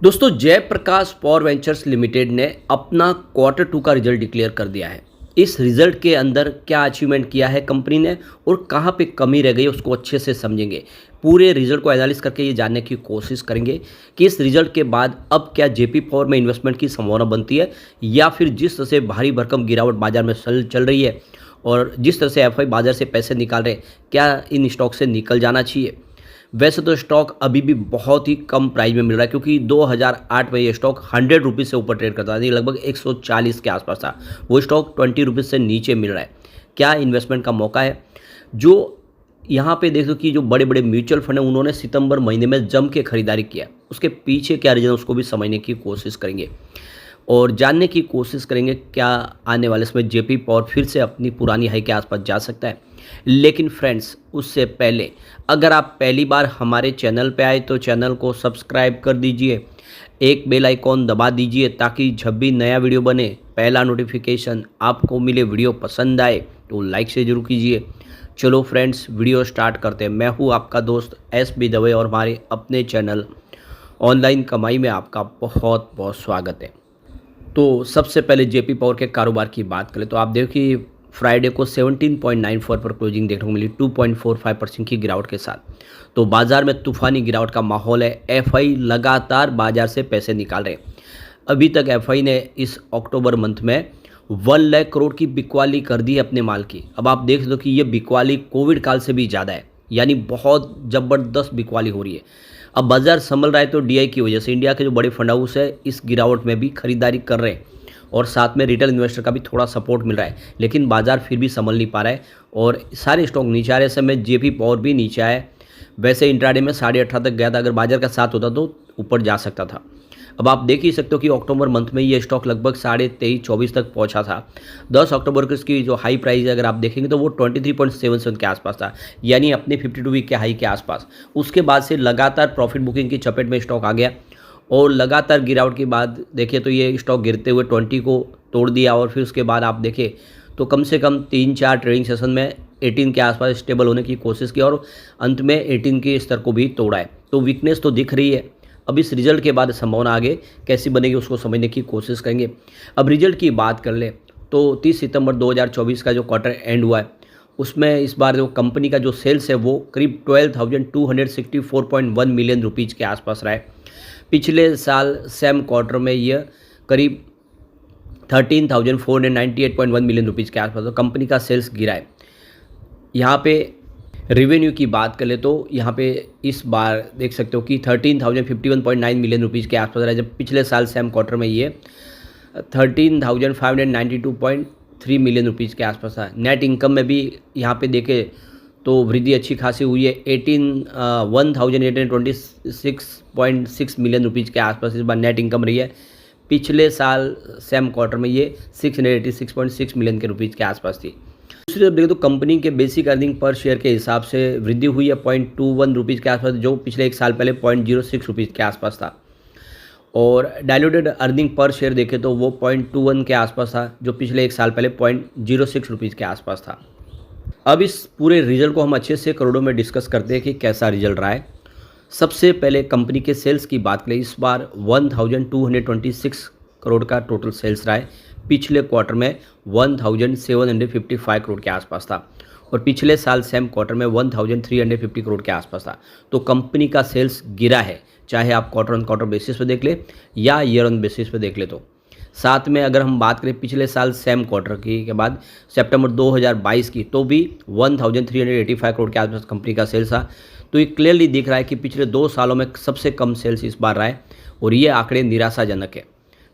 दोस्तों Jayaprakash power ventures limited ने अपना क्वार्टर टू का रिजल्ट डिक्लेयर कर दिया है। इस रिजल्ट के अंदर क्या अचीवमेंट किया है कंपनी ने और कहां पे कमी रह गई उसको अच्छे से समझेंगे। पूरे रिजल्ट को एनालिस करके ये जानने की कोशिश करेंगे कि इस रिजल्ट के बाद अब क्या जेपी पावर में इन्वेस्टमेंट की संभावना बनती है या फिर जिस तरह से भारी भरकम गिरावट बाजार में चल रही है और जिस तरह से एफआई बाजार से पैसे निकाल रहे हैं, क्या इन स्टॉक से निकल जाना चाहिए। वैसे तो स्टॉक अभी भी बहुत ही कम प्राइस में मिल रहा है क्योंकि 2008 में ये स्टॉक 100 रुपीज़ से ऊपर ट्रेड करता था, लगभग 140 के आसपास था। वो स्टॉक 20 रुपीज़ से नीचे मिल रहा है। क्या इन्वेस्टमेंट का मौका है? जो यहाँ पे देख लो कि जो बड़े बड़े म्यूचुअल फंड हैं उन्होंने सितंबर महीने में जम के खरीदारी किया, उसके पीछे क्या रीज़न उसको भी समझने की कोशिश करेंगे और जानने की कोशिश करेंगे क्या आने वाले समय जेपी पावर फिर से अपनी पुरानी हाई के आसपास जा सकता है। लेकिन फ्रेंड्स, उससे पहले अगर आप पहली बार हमारे चैनल पे आए तो चैनल को सब्सक्राइब कर दीजिए, एक बेल आइकॉन दबा दीजिए ताकि जब भी नया वीडियो बने पहला नोटिफिकेशन आपको मिले। वीडियो पसंद आए तो लाइक से जरूर कीजिए। चलो फ्रेंड्स, वीडियो स्टार्ट करते हैं। मैं हूँ आपका दोस्त SB दवे और हमारे अपने चैनल ऑनलाइन कमाई में आपका बहुत बहुत स्वागत है। तो सबसे पहले जेपी पावर के कारोबार की बात करें तो आप देखो कि फ्राइडे को 17.94 पर क्लोजिंग देखने को मिली 2.45% की गिरावट के साथ। तो बाजार में तूफानी गिरावट का माहौल है। एफआई लगातार बाजार से पैसे निकाल रहे हैं। अभी तक एफआई ने इस अक्टूबर मंथ में 1 लाख करोड़ की बिकवाली कर दी है अपने माल की। अब आप देख लो कि ये बिकवाली कोविड काल से भी ज़्यादा है, यानी बहुत ज़बरदस्त बिकवाली हो रही है। अब बाजार संभल रहा है तो डीआई की वजह से इंडिया के जो बड़े फंड हाउस है इस गिरावट में भी खरीदारी कर रहे हैं और साथ में रिटेल इन्वेस्टर का भी थोड़ा सपोर्ट मिल रहा है, लेकिन बाजार फिर भी संभल नहीं पा रहा है और सारे स्टॉक नीचे आ रहे हैं। इस समय जेपी पावर भी नीचे आया है। वैसे इंट्राडे में 18.5 तक गया था, अगर बाजार का साथ होता तो ऊपर जा सकता था। अब आप देख ही सकते हो कि अक्टूबर मंथ में ये स्टॉक लगभग 23-24 तक पहुंचा था। 10 अक्टूबर को इसकी जो हाई प्राइस है अगर आप देखेंगे तो वो 23.77 के आसपास था, यानी अपने 52 वीक के हाई के आसपास। उसके बाद से लगातार प्रॉफिट बुकिंग की चपेट में स्टॉक आ गया और लगातार गिरावट के बाद देखिए तो ये स्टॉक गिरते हुए 20 को तोड़ दिया और फिर उसके बाद आप देखें तो कम से कम 3-4 ट्रेडिंग सेशन में 18 के आसपास स्टेबल होने की कोशिश की और अंत में 18 के स्तर को भी तोड़ा है। तो वीकनेस तो दिख रही है। अब इस रिजल्ट के बाद संभावना आगे कैसी बनेगी उसको समझने की कोशिश करेंगे। अब रिजल्ट की बात कर ले तो 30 सितंबर 2024 का जो क्वार्टर एंड हुआ है उसमें इस बार जो कंपनी का जो सेल्स है वो करीब 12,264.1 मिलियन रुपीज़ के आसपास रहा है। पिछले साल सेम क्वार्टर में यह करीब 13,498.1 मिलियन रुपीज़ के आसपास तो कंपनी का सेल्स गिरा है। यहाँ पे रेवेन्यू की बात करें तो यहाँ पे इस बार देख सकते हो कि 13,051.9 मिलियन रुपीज़ के आसपास रहा है, जब पिछले साल सेम क्वार्टर में ये 13,592.3 मिलियन रुपीज़ के आसपास था। नेट इनकम में भी यहाँ पे देखें तो वृद्धि अच्छी खासी हुई है। 1,826.6 मिलियन रुपीज़ के आसपास इस बार नेट इनकम रही है। पिछले साल सेम क्वार्टर में ये 686.6 मिलियन के रुपीज़ के आसपास थी। दूसरी तरफ देखें तो कंपनी के बेसिक अर्निंग पर शेयर के हिसाब से वृद्धि हुई है 0.21 रुपीज़ के आसपास, जो पिछले एक साल पहले 0.06 रुपीज़ के आसपास था। और डायल्यूटेड अर्निंग पर शेयर देखें तो वो 0.21 के आसपास था, जो पिछले एक साल पहले 0.06 रुपीज़ के आसपास था। अब इस पूरे रिजल्ट को हम अच्छे से करोड़ों में डिस्कस करते हैं कि कैसा रिजल्ट रहा है। सबसे पहले कंपनी के सेल्स की बात करें, इस बार 1,226 करोड़ का टोटल सेल्स रहा है। पिछले क्वार्टर में 1,755 करोड़ के आसपास था और पिछले साल सेम क्वार्टर में 1,350 करोड़ के आसपास था। तो कंपनी का सेल्स गिरा है, चाहे आप क्वार्टर ऑन क्वार्टर बेसिस पे देख ले या ईयर ऑन बेसिस पे देख ले। तो साथ में अगर हम बात करें पिछले साल सेम क्वार्टर की के बाद सितंबर 2022 की, तो भी 1,385 करोड़ के आसपास कंपनी का सेल्स था। तो ये क्लियरली दिख रहा है कि पिछले 2 सालों में सबसे कम सेल्स इस बार रहा है और ये आंकड़े निराशाजनक है।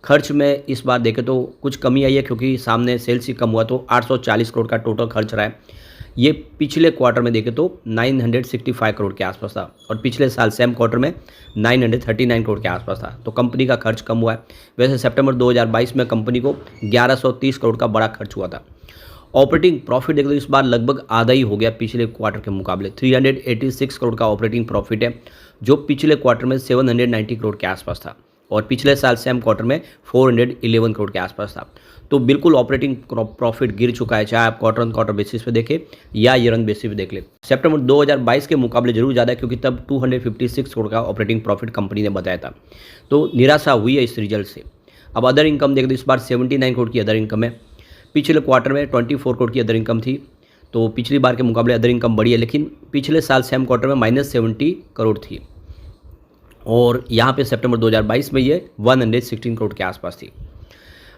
खर्च में इस बार देखें तो कुछ कमी आई है क्योंकि सामने सेल्स ही कम हुआ, तो 840 करोड़ का टोटल खर्च रहा है। ये पिछले क्वार्टर में देखें तो 965 करोड़ के आसपास था और पिछले साल सेम क्वार्टर में 939 करोड़ के आसपास था। तो कंपनी का खर्च कम हुआ है। वैसे सितंबर 2022 में कंपनी को 1130 करोड़ का बड़ा खर्च हुआ था। ऑपरेटिंग प्रॉफिट देखें तो इस बार लगभग आधा ही हो गया पिछले क्वार्टर के मुकाबले। 386 करोड़ का ऑपरेटिंग प्रॉफिट है, जो पिछले क्वार्टर में 790 करोड़ के आसपास था। और पिछले साल सेम क्वार्टर में 411 करोड़ के आसपास था। तो बिल्कुल ऑपरेटिंग प्रॉफिट गिर चुका है, चाहे आप क्वार्टर ऑन क्वार्टर बेसिस पे देखें या ईयर ऑन बेसिस पे देख ले। सितंबर 2022 के मुकाबले जरूर ज़्यादा है, क्योंकि तब 256 करोड़ का ऑपरेटिंग प्रॉफिट कंपनी ने बताया था। तो निराशा हुई है इस रिजल्ट से। अब अदर इनकम देख, तो इस बार 79 करोड़ की अदर इनकम है। पिछले क्वार्टर में 24 करोड़ की अदर इनकम थी, तो पिछली बार के मुकाबले अदर इनकम बढ़ी है, लेकिन पिछले साल सेम क्वार्टर में -70 करोड़ थी और यहाँ पे सितंबर 2022 में ये 116 करोड़ के आसपास थी।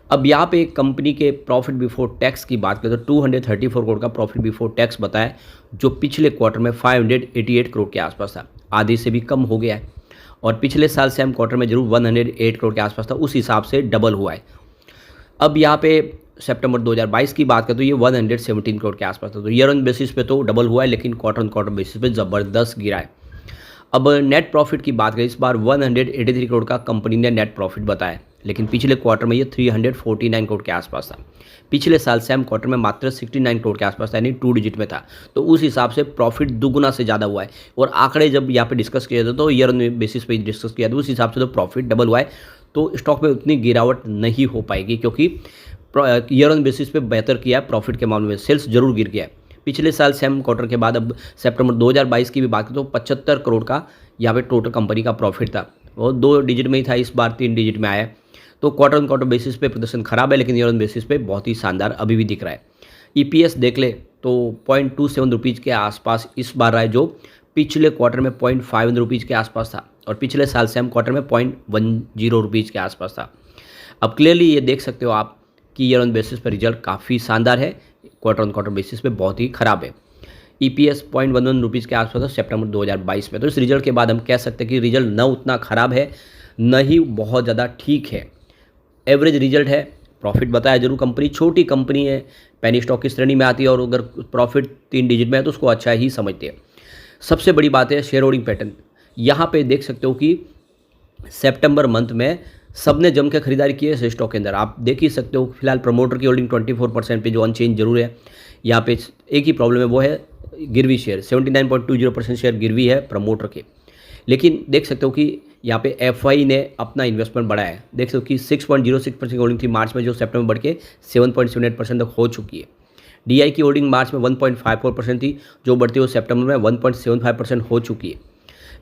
अब यहाँ पे कंपनी के प्रॉफिट बिफोर टैक्स की बात करें तो 234 करोड़ का प्रॉफिट बिफोर टैक्स बताया, जो पिछले क्वार्टर में 588 करोड़ के आसपास था, आधे से भी कम हो गया है। और पिछले साल सेम क्वार्टर में जरूर 108 करोड़ के आसपास था, उस हिसाब से डबल हुआ है। अब यहाँ पे सितंबर 2022 की बात करें तो ये 117 करोड़ के आसपास था। तो ईयर ऑन बेसिस पे तो डबल हुआ है, लेकिन क्वार्टर ऑन क्वार्टर बेसिस पे ज़बरदस्त गिरा है। अब नेट प्रॉफिट की बात करें, इस बार 183 करोड़ का कंपनी ने नेट प्रॉफिट बताया, लेकिन पिछले क्वार्टर में ये 349 करोड़ के आसपास था। पिछले साल सेम क्वार्टर में मात्र 69 करोड़ के आसपास था, यानी 2 डिजिट में था। तो उस हिसाब से प्रॉफिट दुगुना से ज़्यादा हुआ है। और आंकड़े जब यहाँ पे डिस्कस किया था तो ईयर ऑन बेसिस पे डिस्कस किया था, उस हिसाब से तो प्रॉफिट डबल हुआ है। तो स्टॉक में उतनी गिरावट नहीं हो पाएगी, क्योंकि ईयर ऑन बेसिस पे बेहतर किया है प्रॉफिट के मामले में। सेल्स जरूर गिर गया है पिछले साल सेम क्वार्टर के बाद। अब सितंबर 2022 की भी बात करें तो 75 करोड़ का यहाँ पे टोटल कंपनी का प्रॉफिट था। वो 2 डिजिट में ही था, इस बार 3 डिजिट में आया है। तो क्वार्टर ऑन क्वार्टर बेसिस पे प्रदर्शन खराब है, लेकिन ईयर ऑन बेसिस पे बहुत ही शानदार अभी भी दिख रहा है। ईपीएस देख ले तो 0.27 रुपीज़ के आसपास इस बार रहा है, जो पिछले क्वार्टर में 0.51 रुपीज़ के आसपास था और पिछले साल सेम क्वार्टर में 0.10 रुपीज़ के आसपास था। अब क्लियरली ये देख सकते हो आप कि ईयर ऑन बेसिस पर रिजल्ट काफ़ी शानदार है, क्वार्टर ऑन क्वार्टर बेसिस पे बहुत ही खराब है। ईपीएस 0.11 रुपीज़ के आसपास था सितंबर 2022 में। तो इस रिजल्ट के बाद हम कह सकते हैं कि रिजल्ट न उतना खराब है, न ही बहुत ज़्यादा ठीक है, एवरेज रिजल्ट है। प्रॉफिट बताया जरूर, कंपनी छोटी कंपनी है, पेनी स्टॉक की श्रेणी में आती है, और अगर प्रॉफिट 3 डिजिट में है तो उसको अच्छा ही समझते हैं। सबसे बड़ी बात है शेयर होल्डिंग पैटर्न। यहाँ पे देख सकते हो कि सितंबर मंथ में सबने जम के खरीदारी की है इस स्टॉक के अंदर, आप देख ही सकते हो। फिलहाल प्रमोटर की होल्डिंग 24% पे, जो अनचेंज जरूर है। यहाँ पे एक ही प्रॉब्लम है, वो है गिरवी शेयर। 79.20% शेयर गिरवी है प्रमोटर के। लेकिन देख सकते हो कि यहाँ पे एफआई ने अपना इन्वेस्टमेंट बढ़ाया है। देख सकते हो कि 6.06% की होल्डिंग थी मार्च में, जो सितंबर बढ़ के 7.78% तक हो चुकी है। डीआई की होल्डिंग मार्च में 1.54% थी, जो बढ़ती हुई सितंबर में 1.75% हो चुकी है।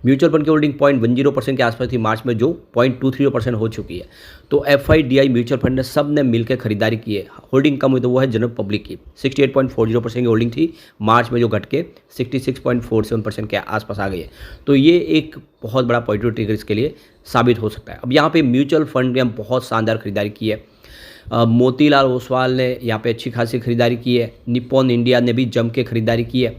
म्यूचुअल फंड की होल्डिंग 0.10% के आसपास थी मार्च में, जो 0.23% हो चुकी है। तो एफआई, डीआई, म्यूचुअल फंड ने सब ने मिलकर खरीदारी की है। होल्डिंग कम हुई तो वो है जनरल पब्लिक की, 68.40% की होल्डिंग थी मार्च में, जो घट के 66.47% के आसपास आ गई है। तो ये एक बहुत बड़ा पॉजिटिव ट्रिगर इसके लिए साबित हो सकता है। अब यहाँ पे म्यूचुअल फंड ने बहुत शानदार खरीदारी की है। मोतीलाल ओसवाल ने यहाँ पे अच्छी खासी खरीदारी की है। निप्पॉन इंडिया ने भी जम के खरीदारी की है।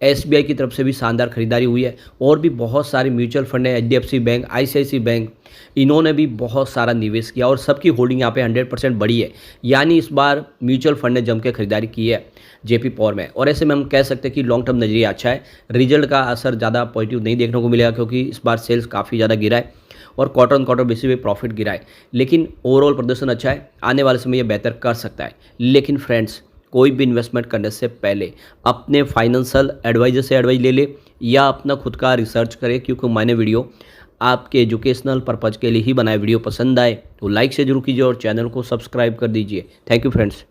एसबीआई की तरफ से भी शानदार खरीदारी हुई है, और भी बहुत सारे म्यूचुअल फंड है, एचडीएफसी बैंक, आईसीआईसी बैंक, इन्होंने भी बहुत सारा निवेश किया और सबकी होल्डिंग यहाँ पे 100% बढ़ी है। यानी इस बार म्यूचुअल फंड ने जम के खरीदारी की है जेपी पावर में। और ऐसे में हम कह सकते हैं कि लॉन्ग टर्म नजरिया अच्छा है। रिजल्ट का असर ज़्यादा पॉजिटिव नहीं देखने को मिलेगा, क्योंकि इस बार सेल्स काफ़ी ज़्यादा गिरा है और क्वार्टर ऑन क्वार्टर बेसिस पे प्रॉफिट गिरा है। लेकिन ओवरऑल प्रदर्शन अच्छा है, आने वाले समय ये बेहतर कर सकता है। लेकिन फ्रेंड्स, कोई भी इन्वेस्टमेंट करने से पहले अपने फाइनेंशियल एडवाइजर से एडवाइस ले ले, या अपना खुद का रिसर्च करें, क्योंकि मैंने वीडियो आपके एजुकेशनल पर्पज़ के लिए ही बनाया। वीडियो पसंद आए तो लाइक से जरूर कीजिए और चैनल को सब्सक्राइब कर दीजिए। Thank you friends.